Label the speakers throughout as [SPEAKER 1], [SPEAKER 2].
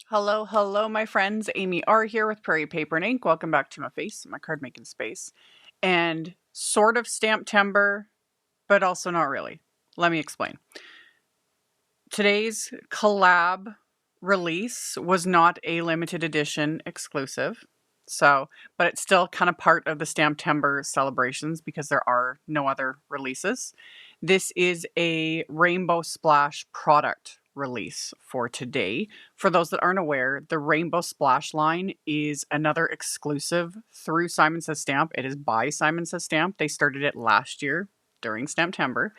[SPEAKER 1] Hello, hello, my friends. AmyR here with Prairie Paper and Ink. Welcome back to my face, my card making space. And sort of Stamptember, but also not really. Let me explain. Today's collab release was not a limited edition exclusive. But it's still kind of part of the Stamptember celebrations because there are no other releases. This is a Rainbow Splash product release for today. For those that aren't aware, the Rainbow Splash line is another exclusive through Simon Says Stamp. It is by Simon Says Stamp. They started it last year during Stamptember.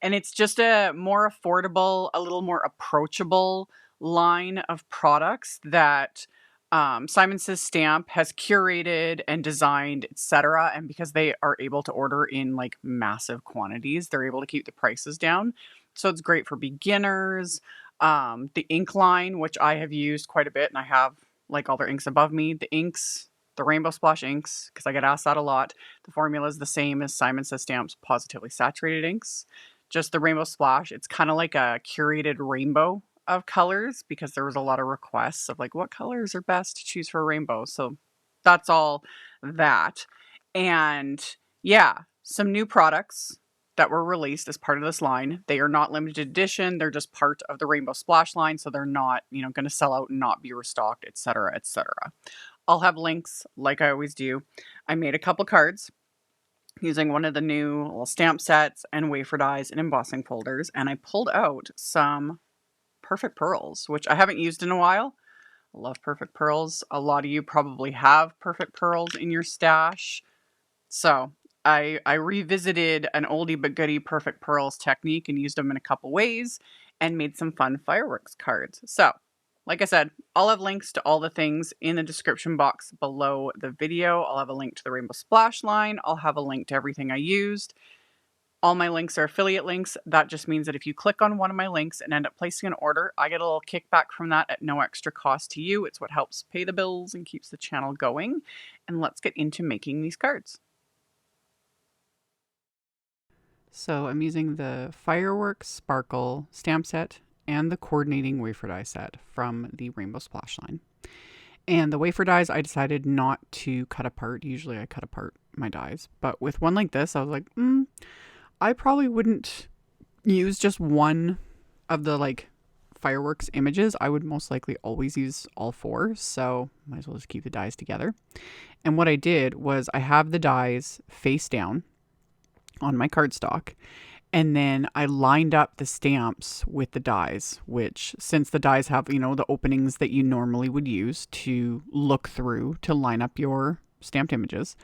[SPEAKER 1] And it's just a more affordable, a little more approachable line of products that Simon Says Stamp has curated and designed, etc. And because they are able to order in like massive quantities, they're able to keep the prices down. So it's great for beginners. The ink line, which I have used quite a bit, and I have like all their inks above me. The inks, the Rainbow Splash inks, because I get asked that a lot. The formula is the same as Simon Says Stamp's Positively Saturated inks. Just the Rainbow Splash. It's kind of like a curated rainbow of colors because there was a lot of requests of like what colors are best to choose for a rainbow. So that's all that. And yeah, some new products that were released as part of this line. They are not limited edition. They're just part of the Rainbow Splash line. So they're not, going to sell out and not be restocked, etc., etc. I'll have links like I always do. I made a couple cards using one of the new little stamp sets and wafer dies and embossing folders. And I pulled out some Perfect Pearls, which I haven't used in a while. I love Perfect Pearls. A lot of you probably have Perfect Pearls in your stash. So I revisited an oldie but goodie Perfect Pearls technique and used them in a couple ways and made some fun fireworks cards. So like I said, I'll have links to all the things in the description box below the video. I'll have a link to the Rainbow Splash line. I'll have a link to everything I used. All my links are affiliate links. That just means that if you click on one of my links and end up placing an order, I get a little kickback from that at no extra cost to you. It's what helps pay the bills and keeps the channel going. And let's get into making these cards. So I'm using the Firework Sparkle stamp set and the coordinating wafer die set from the Rainbow Splash line. And the wafer dies, I decided not to cut apart. Usually I cut apart my dies. But with one like this, I was like, I probably wouldn't use just one of the like fireworks images. I would most likely always use all four. So might as well just keep the dies together. And what I did was I have the dies face down on my cardstock. And then I lined up the stamps with the dies, which since the dies have, the openings that you normally would use to look through to line up your stamped images,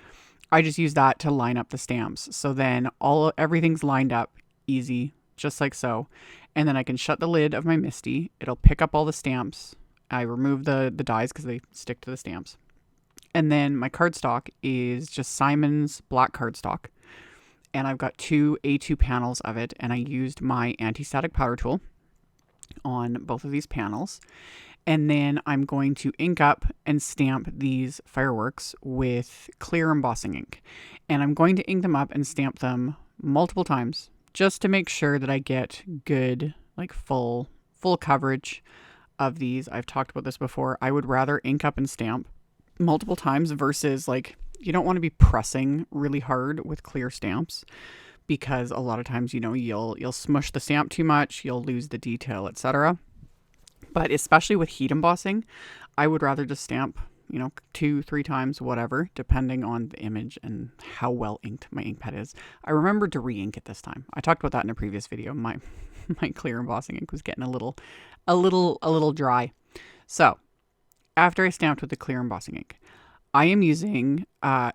[SPEAKER 1] I just use that to line up the stamps. So then everything's lined up easy, just like so. And then I can shut the lid of my MISTI. It'll pick up all the stamps. I remove the dies because they stick to the stamps. And then my cardstock is just Simon's black cardstock. And I've got two A2 panels of it, and I used my anti-static powder tool on both of these panels. And then I'm going to ink up and stamp these fireworks with clear embossing ink. And I'm going to ink them up and stamp them multiple times just to make sure that I get good, like full coverage of these. I've talked about this before. I would rather ink up and stamp multiple times versus like, you don't want to be pressing really hard with clear stamps because a lot of times, you'll smush the stamp too much, you'll lose the detail, etc. But especially with heat embossing, I would rather just stamp, 2-3 times, whatever, depending on the image and how well inked my ink pad is. I remembered to re-ink it this time. I talked about that in a previous video. My clear embossing ink was getting a little dry. So after I stamped with the clear embossing ink, I am using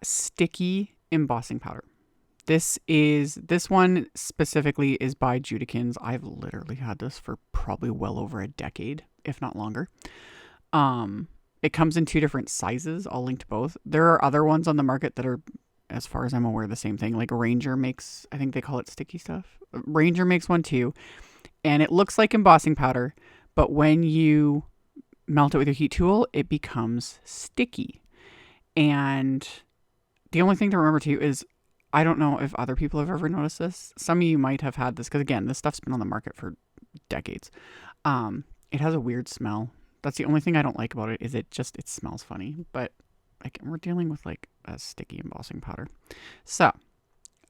[SPEAKER 1] sticky embossing powder. This one specifically is by Judikins. I've literally had this for probably well over a decade, if not longer. It comes in 2 different sizes. I'll link to both. There are other ones on the market that are, as far as I'm aware, the same thing. Like Ranger makes, I think they call it sticky stuff. Ranger makes one too. And it looks like embossing powder, but when you melt it with your heat tool, it becomes sticky. And the only thing to remember too is, I don't know if other people have ever noticed this. Some of you might have had this because, again, this stuff's been on the market for decades. It has a weird smell That's the only thing I don't like about it, is it smells funny. But we're dealing with like a sticky embossing powder. So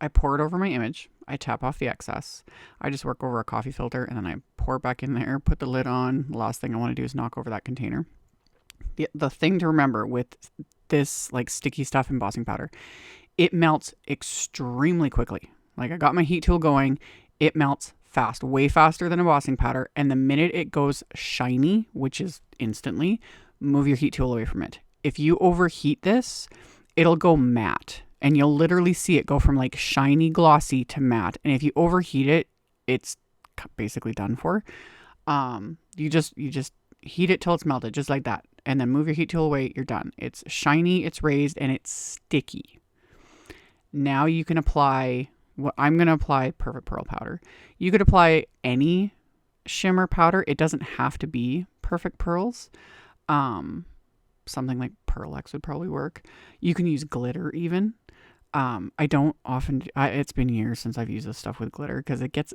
[SPEAKER 1] I pour it over my image. I tap off the excess. I just work over a coffee filter and then I pour it back in there, put the lid on. The last thing I want to do is knock over that container. The thing to remember with this like sticky stuff embossing powder, it melts extremely quickly. Like I got my heat tool going, it melts fast, way faster than embossing powder. And the minute it goes shiny, which is instantly, move your heat tool away from it. If you overheat this, it'll go matte and you'll literally see it go from like shiny glossy to matte. And if you overheat it, it's basically done for. You just heat it till it's melted, just like that. And then move your heat tool away, you're done. It's shiny, it's raised, and it's sticky. Now you can apply, what I'm going to apply Perfect Pearl powder. You could apply any shimmer powder. It doesn't have to be Perfect Pearls. Something like Pearl X would probably work. You can use glitter even. I don't often, it's been years since I've used this stuff with glitter because it can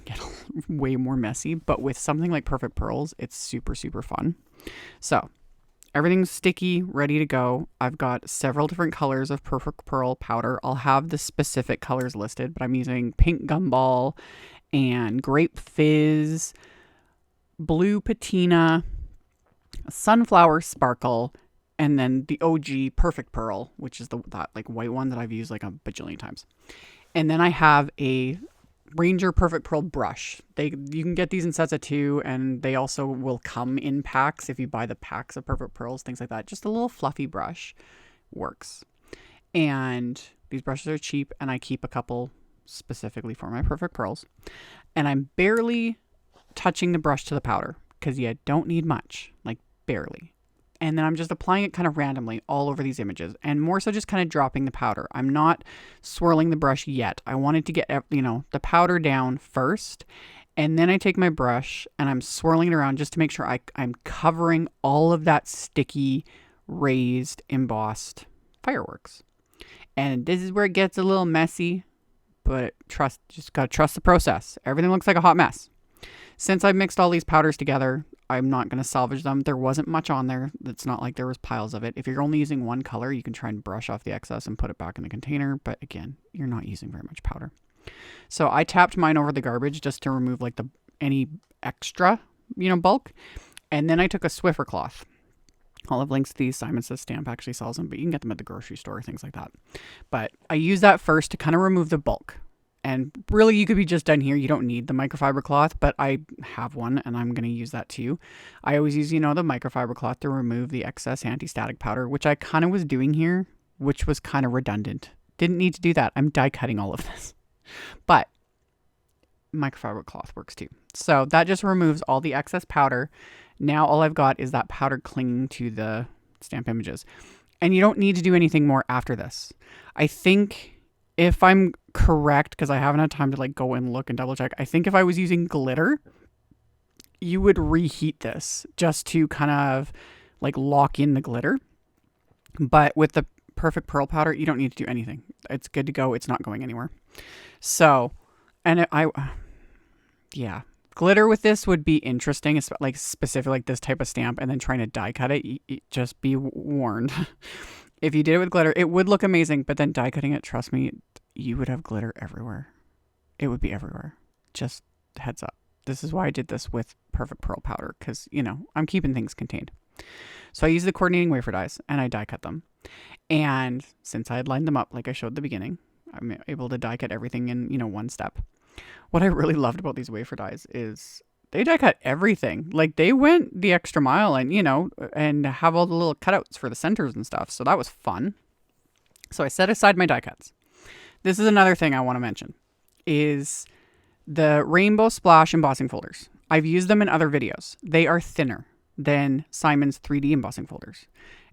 [SPEAKER 1] get way more messy. But with something like Perfect Pearls, it's super, super fun. So everything's sticky, ready to go. I've got several different colors of Perfect Pearl powder. I'll have the specific colors listed, but I'm using pink Gumball and grape fizz, blue patina, sunflower sparkle, and then the OG Perfect Pearl, which is that like white one that I've used like a bajillion times. And then I have a Ranger Perfect Pearl brush. You can get these in sets of 2, and they also will come in packs if you buy the packs of Perfect Pearls, things like that. Just a little fluffy brush works. And these brushes are cheap, and I keep a couple specifically for my Perfect Pearls. And I'm barely touching the brush to the powder because you don't need much, like barely. And then I'm just applying it kind of randomly all over these images, and more so just kind of dropping the powder. I'm not swirling the brush yet. I wanted to get, the powder down first, and then I take my brush and I'm swirling it around just to make sure I'm covering all of that sticky, raised, embossed fireworks. And this is where it gets a little messy, but just gotta trust the process. Everything looks like a hot mess. Since I've mixed all these powders together, I'm not going to salvage them. There wasn't much on there. It's not like there was piles of it. If you're only using one color, you can try and brush off the excess and put it back in the container. But again, you're not using very much powder. So I tapped mine over the garbage just to remove like any extra, bulk. And then I took a Swiffer cloth. I'll have links to these. Simon Says Stamp actually sells them, but you can get them at the grocery store, things like that. But I use that first to kind of remove the bulk. And really, you could be just done here. You don't need the microfiber cloth, but I have one and I'm going to use that too. I always use, the microfiber cloth to remove the excess anti-static powder, which I kind of was doing here, which was kind of redundant. Didn't need to do that. I'm die cutting all of this. But microfiber cloth works too. So that just removes all the excess powder. Now all I've got is that powder clinging to the stamp images. And you don't need to do anything more after this. I think, if I'm correct, because I haven't had time to go and look and double check, I think if I was using glitter, you would reheat this just to kind of lock in the glitter. But with the Perfect Pearl powder, you don't need to do anything. It's good to go. It's not going anywhere. So, and glitter with this would be interesting. It's specific this type of stamp, and then trying to die cut it. Just be warned. If you did it with glitter, it would look amazing, but then die cutting it, trust me, you would have glitter everywhere. It would be everywhere. Just heads up. This is why I did this with Perfect Pearl powder, because, I'm keeping things contained. So I use the coordinating wafer dies and I die cut them. And since I had lined them up like I showed at the beginning, I'm able to die cut everything in, one step. What I really loved about these wafer dies is they die cut everything. They went the extra mile and, and have all the little cutouts for the centers and stuff. So that was fun. So I set aside my die cuts. This is another thing I want to mention is the Rainbow Splash embossing folders. I've used them in other videos. They are thinner than Simon's 3D embossing folders.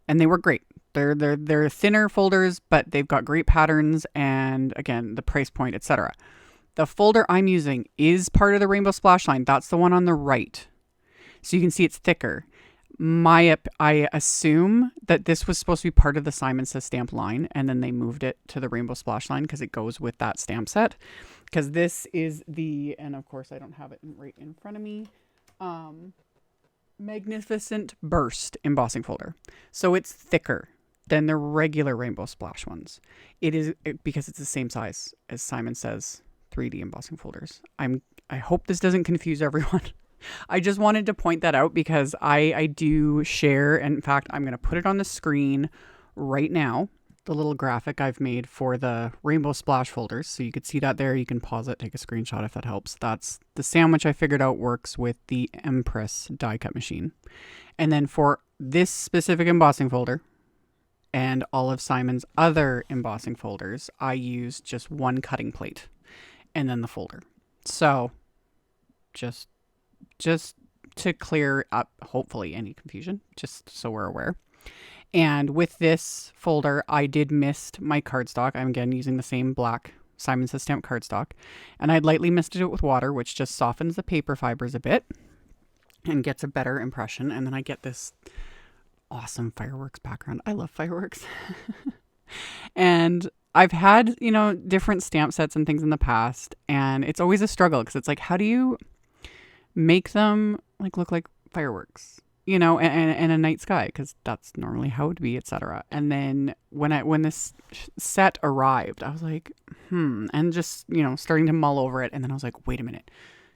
[SPEAKER 1] And they work great. They're thinner folders, but they've got great patterns and, again, the price point, etc. The folder I'm using is part of the Rainbow Splash line. That's the one on the right. So you can see it's thicker. I assume that this was supposed to be part of the Simon Says Stamp line, and then they moved it to the Rainbow Splash line because it goes with that stamp set. Because this is and of course I don't have it right in front of me. Magnificent Burst embossing folder. So it's thicker than the regular Rainbow Splash ones. Because it's the same size as Simon Says 3D embossing folders. I hope this doesn't confuse everyone. I just wanted to point that out because I do share, and in fact, I'm going to put it on the screen right now, the little graphic I've made for the Rainbow Splash folders. So you could see that there. You can pause it, take a screenshot if that helps. That's the sandwich I figured out works with the Empress die cut machine. And then for this specific embossing folder and all of Simon's other embossing folders, I use just one cutting plate and then the folder. So just to clear up, hopefully, any confusion, just so we're aware. And with this folder, I did mist my cardstock. I'm again using the same black Simon Says Stamp cardstock. And I'd lightly misted it with water, which just softens the paper fibers a bit and gets a better impression. And then I get this awesome fireworks background. I love fireworks. And I've had, different stamp sets and things in the past. And it's always a struggle because it's like, how do you make them look like fireworks? And a night sky, because that's normally how it would be, etc. And then when this set arrived, I was like, and just, starting to mull over it. And then I was like, wait a minute,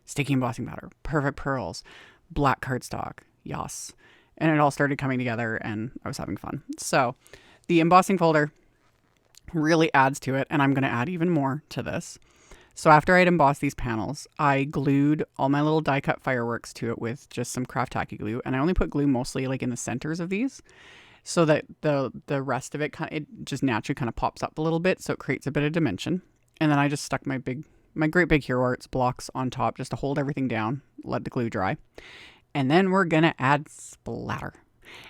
[SPEAKER 1] sticky embossing powder, perfect pearls, black cardstock, yas. And it all started coming together and I was having fun. So the embossing folder really adds to it. And I'm going to add even more to this. So after I'd embossed these panels, I glued all my little die cut fireworks to it with just some craft tacky glue. And I only put glue mostly in the centers of these so that the rest of it it just naturally kind of pops up a little bit. So it creates a bit of dimension. And then I just stuck my great big Hero Arts blocks on top just to hold everything down, let the glue dry. And then we're going to add splatter.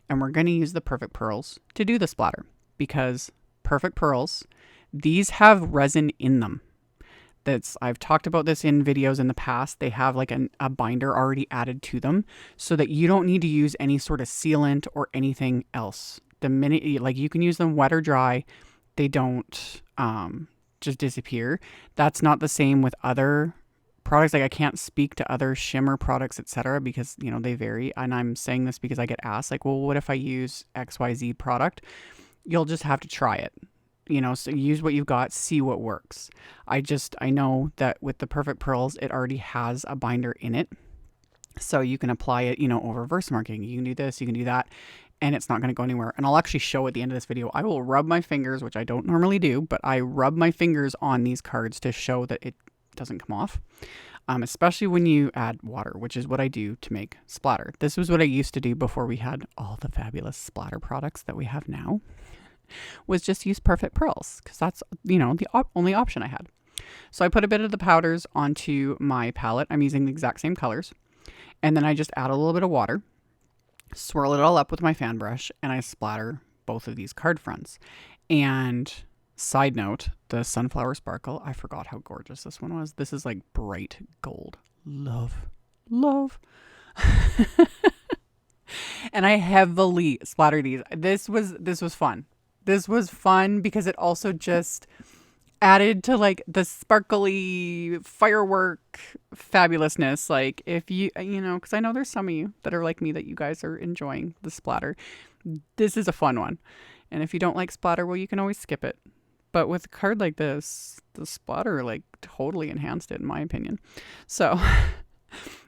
[SPEAKER 1] And we're going to use the Perfect Pearls to do the splatter because Perfect Pearls, these have resin in them. I've talked about this in videos in the past. They have a binder already added to them so that you don't need to use any sort of sealant or anything else. The minute, you can use them wet or dry, they don't just disappear. That's not the same with other products. I can't speak to other shimmer products, etc., because, they vary. And I'm saying this because I get asked, well, what if I use XYZ product? You'll just have to try it. So use what you've got, see what works. I know that with the Perfect Pearls, it already has a binder in it. So you can apply it, over Versamarking. You can do this, you can do that, and it's not going to go anywhere. And I'll actually show at the end of this video, I will rub my fingers, which I don't normally do, but I rub my fingers on these cards to show that it doesn't come off. Especially when you add water, which is what I do to make splatter. This was what I used to do before we had all the fabulous splatter products that we have now. Was just use Perfect Pearls because that's, the only option I had. So I put a bit of the powders onto my palette. I'm using the exact same colors. And then I just add a little bit of water, swirl it all up with my fan brush, and I splatter both of these card fronts. And side note, the Sunflower Sparkle, I forgot how gorgeous this one was. This is bright gold. Love. And I heavily splatter these. This was fun. This was fun because it also just added to the sparkly firework fabulousness. If you, because I know there's some of you that are like me that you guys are enjoying the splatter. This is a fun one. And if you don't like splatter, well, you can always skip it. But with a card like this, the splatter totally enhanced it in my opinion. So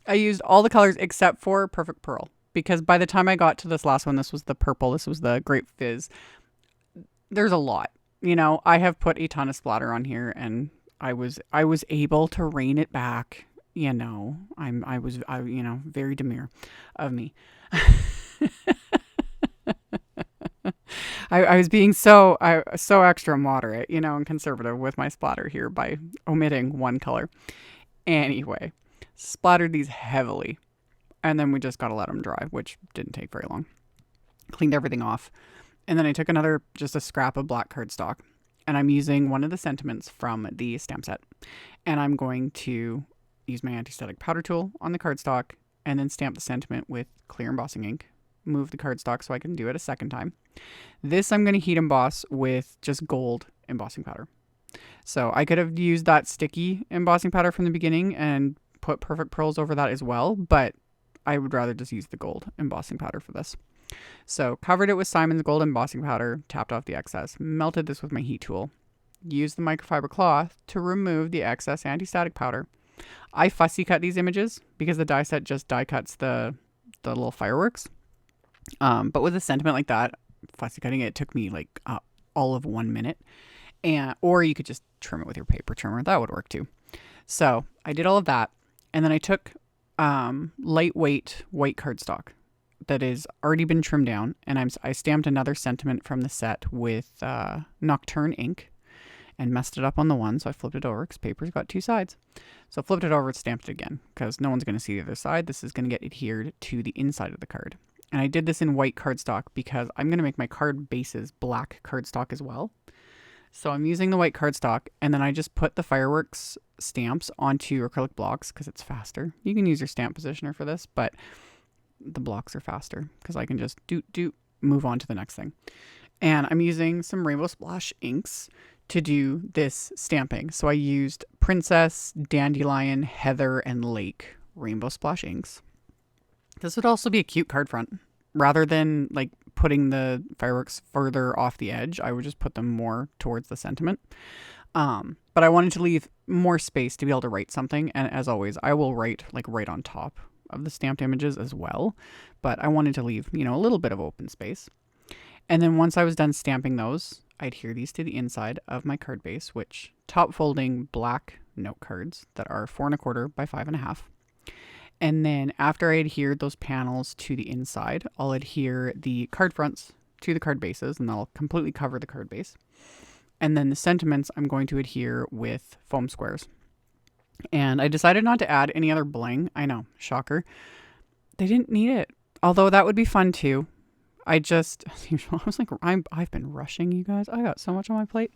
[SPEAKER 1] I used all the colors except for Perfect Pearl because by the time I got to this last one, this was the purple, this was the Grape Fizz. There's a lot, I have put a ton of splatter on here and I was able to rein it back. I was very demure of me. I was being so extra moderate, and conservative with my splatter here by omitting one color. Anyway, splattered these heavily and then we just got to let them dry, which didn't take very long. Cleaned everything off. And then I took just a scrap of black cardstock, and I'm using one of the sentiments from the stamp set. And I'm going to use my anti-static powder tool on the cardstock and then stamp the sentiment with clear embossing ink. Move the cardstock so I can do it a second time. This I'm going to heat emboss with just gold embossing powder. So I could have used that sticky embossing powder from the beginning and put Perfect Pearls over that as well, but I would rather just use the gold embossing powder for this. So covered it with Simon's gold embossing powder, tapped off the excess, melted this with my heat tool, used the microfiber cloth to remove the excess anti-static powder. I fussy cut these images because the die set just die cuts the little fireworks. But with a sentiment like that, fussy cutting it took me like all of 1 minute. Or you could just trim it with your paper trimmer. That would work too. So I did all of that. And then I took lightweight white cardstock that has already been trimmed down, and I stamped another sentiment from the set with Nocturne ink and messed it up on the one, so I flipped it over because paper's got 2 sides. So I flipped it over and stamped it again because no one's going to see the other side. This is going to get adhered to the inside of the card. And I did this in white cardstock because I'm going to make my card bases black cardstock as well. So I'm using the white cardstock, and then I just put the fireworks stamps onto acrylic blocks because it's faster. You can use your stamp positioner for this, but the blocks are faster because I can just move on to the next thing. And I'm using some Rainbow Splash inks to do this stamping. So I used Princess, Dandelion, Heather, and Lake Rainbow Splash inks. This would also be a cute card front. Rather than like putting the fireworks further off the edge, I would just put them more towards the sentiment. But I wanted to leave more space to be able to write something. And as always, I will write like right on top of the stamped images as well. But I wanted to leave, a little bit of open space. And then once I was done stamping those, I adhere these to the inside of my card base, which top folding black note cards that are 4 1/4 by 5 1/2. And then after I adhered those panels to the inside, I'll adhere the card fronts to the card bases, and I'll completely cover the card base. And then the sentiments I'm going to adhere with foam squares. And I decided not to add any other bling. I know, shocker. They didn't need it. Although that would be fun too. I was like, I've been rushing, you guys. I got so much on my plate.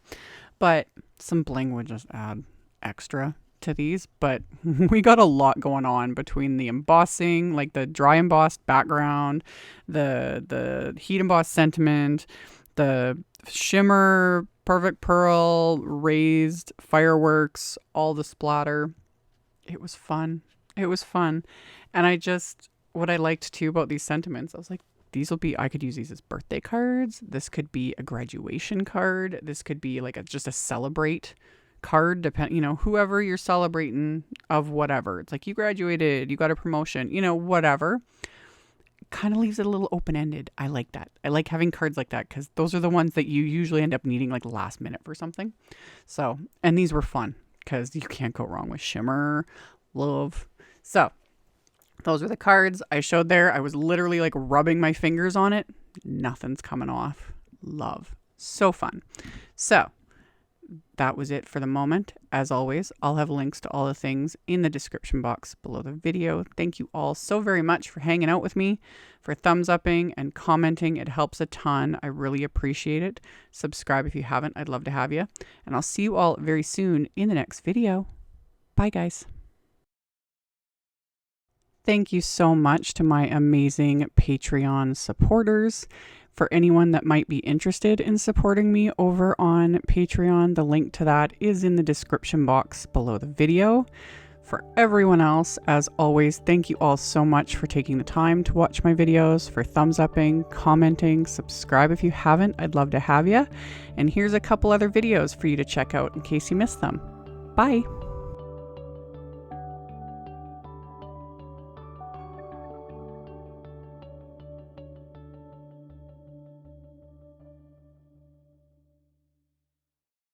[SPEAKER 1] But some bling would just add extra to these. But we got a lot going on between the embossing, like the dry embossed background, the heat embossed sentiment, the shimmer, perfect pearl, raised fireworks, all the splatter. It was fun. And what I liked too about these sentiments, I was like, I could use these as birthday cards. This could be a graduation card. This could be like just a celebrate card, whoever you're celebrating of whatever. It's like you graduated, you got a promotion, whatever. Kind of leaves it a little open-ended. I like that. I like having cards like that because those are the ones that you usually end up needing like last minute for something. So, and these were fun because you can't go wrong with shimmer, love. So those are the cards I showed there. I was literally like rubbing my fingers on it. Nothing's coming off. Love. So fun. So that was it for the moment. As always, I'll have links to all the things in the description box below the video. Thank you all so very much for hanging out with me, for thumbs upping and commenting. It helps a ton. I really appreciate it. Subscribe if you haven't. I'd love to have you. And I'll see you all very soon in the next video. Bye, guys. Thank you so much to my amazing Patreon supporters. For anyone that might be interested in supporting me over on Patreon, the link to that is in the description box below the video. For everyone else, as always, thank you all so much for taking the time to watch my videos, for thumbs upping, commenting, subscribe if you haven't. I'd love to have you. And here's a couple other videos for you to check out in case you missed them. Bye.